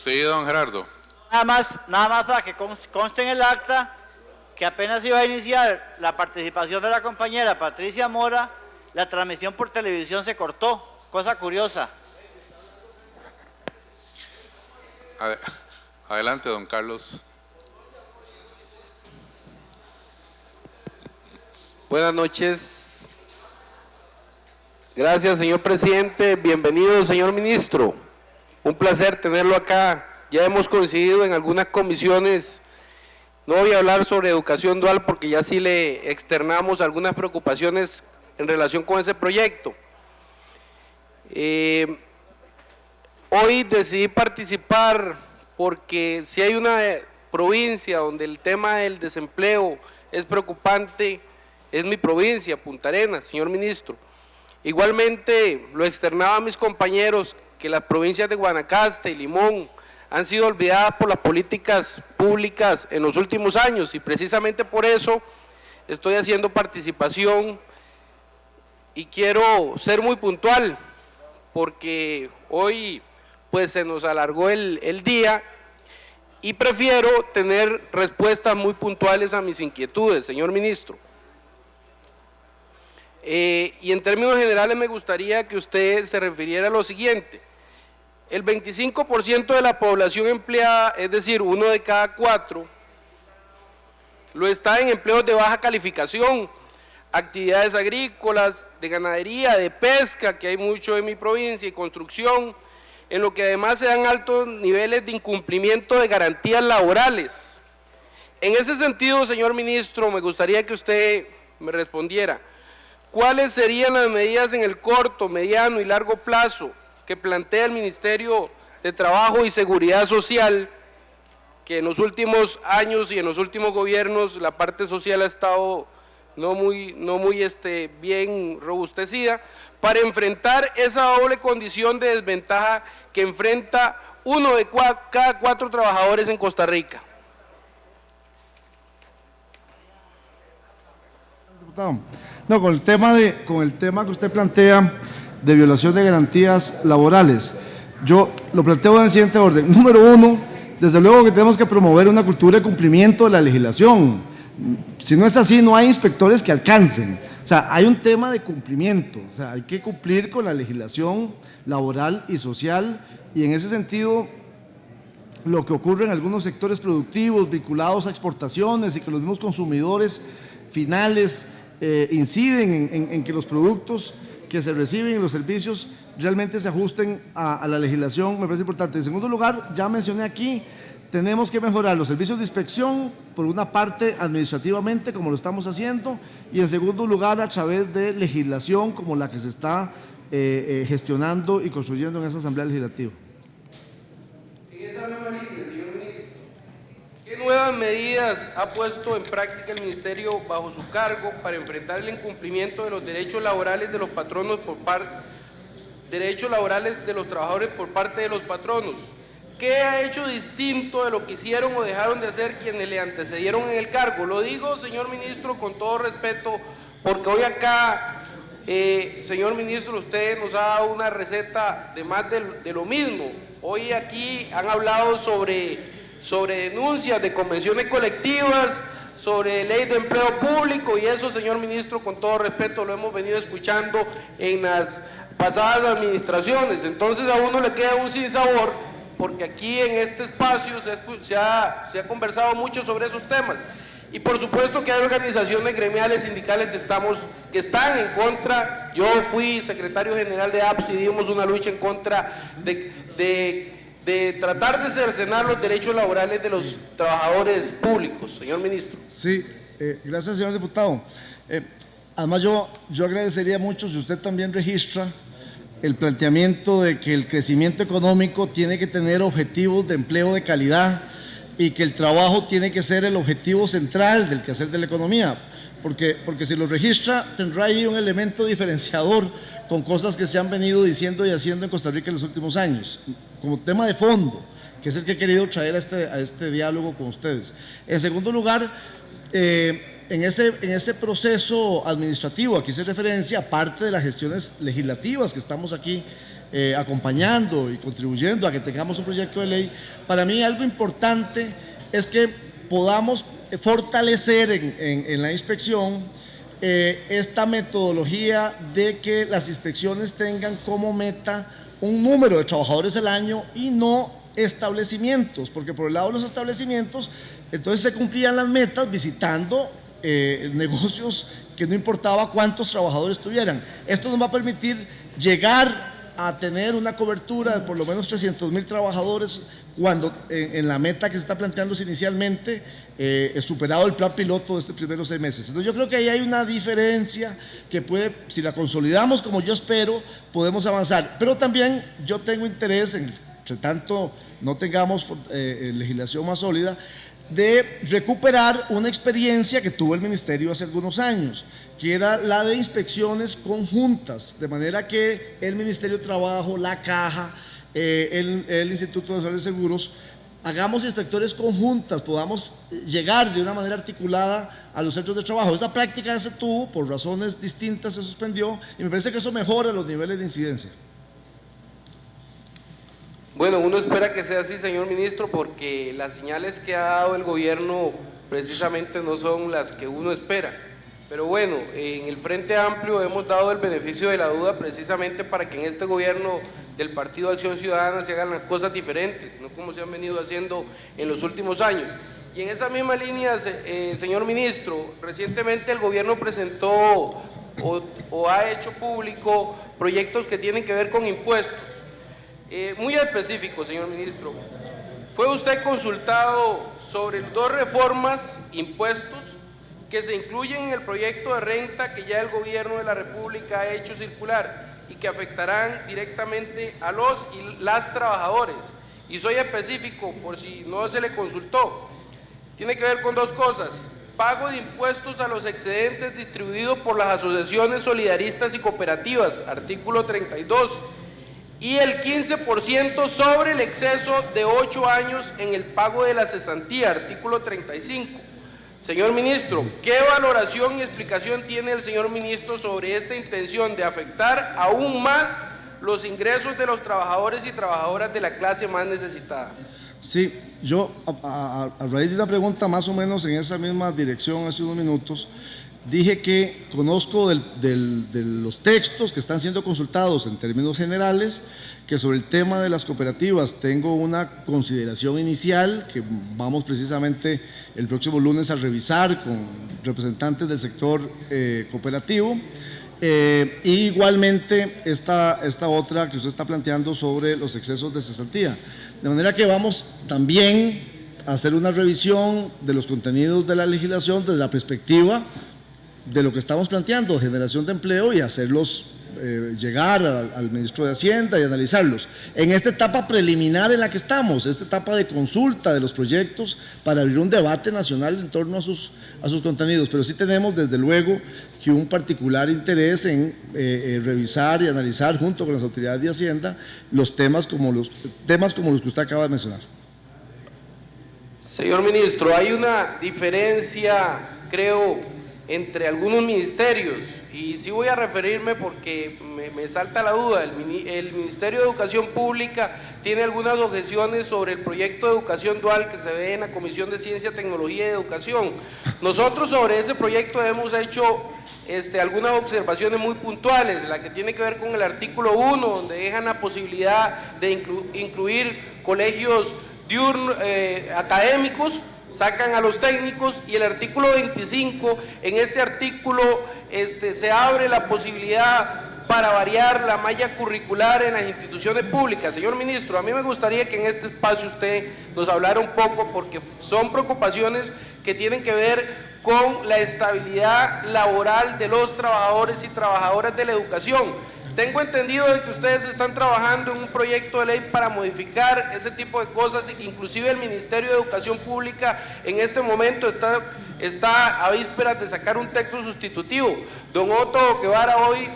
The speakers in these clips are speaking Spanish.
Procedido, don Gerardo. Nada más para que conste en el acta que apenas iba a iniciar la participación de la compañera Patricia Mora, la transmisión por televisión se cortó, cosa curiosa. Adelante, don Carlos. Buenas noches. Gracias, señor presidente. Bienvenido, señor ministro. Un placer tenerlo acá. Ya hemos coincidido en algunas comisiones. No voy a hablar sobre educación dual porque ya sí le externamos algunas preocupaciones en relación con ese proyecto. Hoy decidí participar porque si hay una provincia donde el tema del desempleo es preocupante, es mi provincia, Punta Arenas, señor ministro. Igualmente lo externaba a mis compañeros que las provincias de Guanacaste y Limón han sido olvidadas por las políticas públicas en los últimos años y precisamente por eso estoy haciendo participación y quiero ser muy puntual porque hoy pues se nos alargó el día y prefiero tener respuestas muy puntuales a mis inquietudes, señor ministro. Y en términos generales me gustaría que usted se refiriera a lo siguiente. El 25% de la población empleada, es decir, 1 de cada 4, lo está en empleos de baja calificación, actividades agrícolas, de ganadería, de pesca, que hay mucho en mi provincia, y construcción, en lo que además se dan altos niveles de incumplimiento de garantías laborales. En ese sentido, señor ministro, me gustaría que usted me respondiera, ¿cuáles serían las medidas en el corto, mediano y largo plazo que plantea el Ministerio de Trabajo y Seguridad Social, que en los últimos años y en los últimos gobiernos la parte social ha estado no muy bien robustecida, para enfrentar esa doble condición de desventaja que enfrenta 1 de cada 4 trabajadores en Costa Rica? No, con el tema que usted plantea de violación de garantías laborales, yo lo planteo en el siguiente orden. Número 1, desde luego que tenemos que promover una cultura de cumplimiento de la legislación. Si no es así, no hay inspectores que alcancen. O sea, hay un tema de cumplimiento, o sea, hay que cumplir con la legislación laboral y social, y en ese sentido, lo que ocurre en algunos sectores productivos vinculados a exportaciones y que los mismos consumidores finales inciden en que los productos que se reciben y los servicios realmente se ajusten a la legislación, me parece importante. En segundo lugar, ya mencioné aquí, tenemos que mejorar los servicios de inspección, por una parte administrativamente, como lo estamos haciendo, y en segundo lugar a través de legislación como la que se está gestionando y construyendo en esa Asamblea Legislativa. En esa misma línea, señor ministro, ¿qué nuevas medidas ha puesto en práctica el Ministerio bajo su cargo para enfrentar el incumplimiento de los derechos laborales de los patronos derechos laborales de los trabajadores por parte de los patronos? ¿Qué ha hecho distinto de lo que hicieron o dejaron de hacer quienes le antecedieron en el cargo? Lo digo, señor ministro, con todo respeto, porque hoy acá, señor ministro, usted nos ha dado una receta de más de lo mismo. Hoy aquí han hablado sobre denuncias de convenciones colectivas, sobre ley de empleo público, y eso, señor ministro, con todo respeto, lo hemos venido escuchando en las pasadas administraciones. Entonces a uno le queda un sinsabor, porque aquí en este espacio se ha conversado mucho sobre esos temas. Y por supuesto que hay organizaciones gremiales, sindicales que están en contra. Yo fui secretario general de APS y dimos una lucha en contra de tratar de cercenar los derechos laborales de los trabajadores públicos, señor ministro. Sí, gracias, señor diputado. Además, yo agradecería mucho si usted también registra el planteamiento de que el crecimiento económico tiene que tener objetivos de empleo de calidad y que el trabajo tiene que ser el objetivo central del quehacer de la economía, porque si lo registra tendrá ahí un elemento diferenciador con cosas que se han venido diciendo y haciendo en Costa Rica en los últimos años, como tema de fondo, que es el que he querido traer a este diálogo con ustedes. En segundo lugar, en ese proceso administrativo, aquí se referencia, aparte de las gestiones legislativas que estamos aquí acompañando y contribuyendo a que tengamos un proyecto de ley, para mí algo importante es que podamos fortalecer en la inspección esta metodología de que las inspecciones tengan como meta un número de trabajadores al año y no establecimientos, porque por el lado de los establecimientos, entonces se cumplían las metas visitando negocios que no importaba cuántos trabajadores tuvieran. Esto nos va a permitir llegar a tener una cobertura de por lo menos 300,000 trabajadores cuando en la meta que se está planteándose inicialmente, superado el plan piloto de estos primeros 6 meses. Entonces yo creo que ahí hay una diferencia que puede, si la consolidamos como yo espero, podemos avanzar. Pero también yo tengo interés, entre tanto no tengamos legislación más sólida, de recuperar una experiencia que tuvo el Ministerio hace algunos años, que era la de inspecciones conjuntas, de manera que el Ministerio de Trabajo, la Caja, el Instituto Nacional de Seguros, hagamos inspectores conjuntas, podamos llegar de una manera articulada a los centros de trabajo. Esa práctica se tuvo, por razones distintas se suspendió, y me parece que eso mejora los niveles de incidencia. Bueno, uno espera que sea así, señor ministro, porque las señales que ha dado el gobierno precisamente no son las que uno espera. Pero bueno, en el Frente Amplio hemos dado el beneficio de la duda precisamente para que en este gobierno del Partido Acción Ciudadana se hagan las cosas diferentes, no como se han venido haciendo en los últimos años. Y en esa misma línea, señor ministro, recientemente el gobierno presentó o ha hecho público proyectos que tienen que ver con impuestos. Muy específico, señor ministro, ¿fue usted consultado sobre 2 reformas, impuestos, que se incluyen en el proyecto de renta que ya el gobierno de la República ha hecho circular y que afectarán directamente a los y las trabajadores? Y soy específico, por si no se le consultó, tiene que ver con 2 cosas: pago de impuestos a los excedentes distribuidos por las asociaciones solidaristas y cooperativas, artículo 32, y el 15% sobre el exceso de 8 años en el pago de la cesantía, artículo 35. Señor ministro, ¿qué valoración y explicación tiene el señor ministro sobre esta intención de afectar aún más los ingresos de los trabajadores y trabajadoras de la clase más necesitada? Sí, yo a raíz de una pregunta más o menos en esa misma dirección hace unos minutos, dije que conozco de los textos que están siendo consultados en términos generales, que sobre el tema de las cooperativas tengo una consideración inicial que vamos precisamente el próximo lunes a revisar con representantes del sector cooperativo, y igualmente esta otra que usted está planteando sobre los excesos de cesantía. De manera que vamos también a hacer una revisión de los contenidos de la legislación desde la perspectiva de lo que estamos planteando, generación de empleo, y hacerlos llegar al ministro de Hacienda y analizarlos. En esta etapa preliminar en la que estamos, esta etapa de consulta de los proyectos para abrir un debate nacional en torno a sus contenidos, pero sí tenemos desde luego que un particular interés en revisar y analizar junto con las autoridades de Hacienda los temas como los que usted acaba de mencionar. Señor ministro, hay una diferencia, creo, entre algunos ministerios, y sí voy a referirme porque me salta la duda. El Ministerio de Educación Pública tiene algunas objeciones sobre el proyecto de educación dual que se ve en la Comisión de Ciencia, Tecnología y Educación. Nosotros sobre ese proyecto hemos hecho algunas observaciones muy puntuales, la que tiene que ver con el artículo 1, donde dejan la posibilidad de incluir colegios diurnos, académicos, sacan a los técnicos, y el artículo 25, en este artículo se abre la posibilidad para variar la malla curricular en las instituciones públicas. Señor ministro, a mí me gustaría que en este espacio usted nos hablara un poco, porque son preocupaciones que tienen que ver con la estabilidad laboral de los trabajadores y trabajadoras de la educación. Tengo entendido de que ustedes están trabajando en un proyecto de ley para modificar ese tipo de cosas, y que inclusive el Ministerio de Educación Pública en este momento está a vísperas de sacar un texto sustitutivo. Don Otto Guevara hoy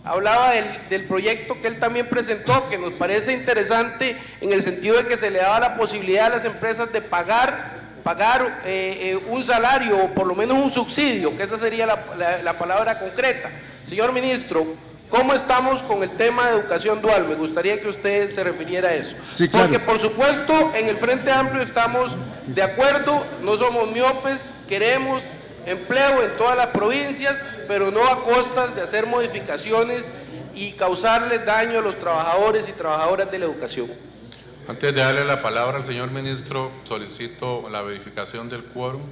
hablaba del proyecto que él también presentó, que nos parece interesante en el sentido de que se le daba la posibilidad a las empresas de pagar pagar un salario o por lo menos un subsidio, que esa sería la palabra concreta. Señor ministro, ¿cómo estamos con el tema de educación dual? Me gustaría que usted se refiriera a eso. Sí, claro. Porque por supuesto en el Frente Amplio estamos de acuerdo, no somos miopes, queremos empleo en todas las provincias, pero no a costas de hacer modificaciones y causarles daño a los trabajadores y trabajadoras de la educación. Antes de darle la palabra al señor ministro, solicito la verificación del quórum.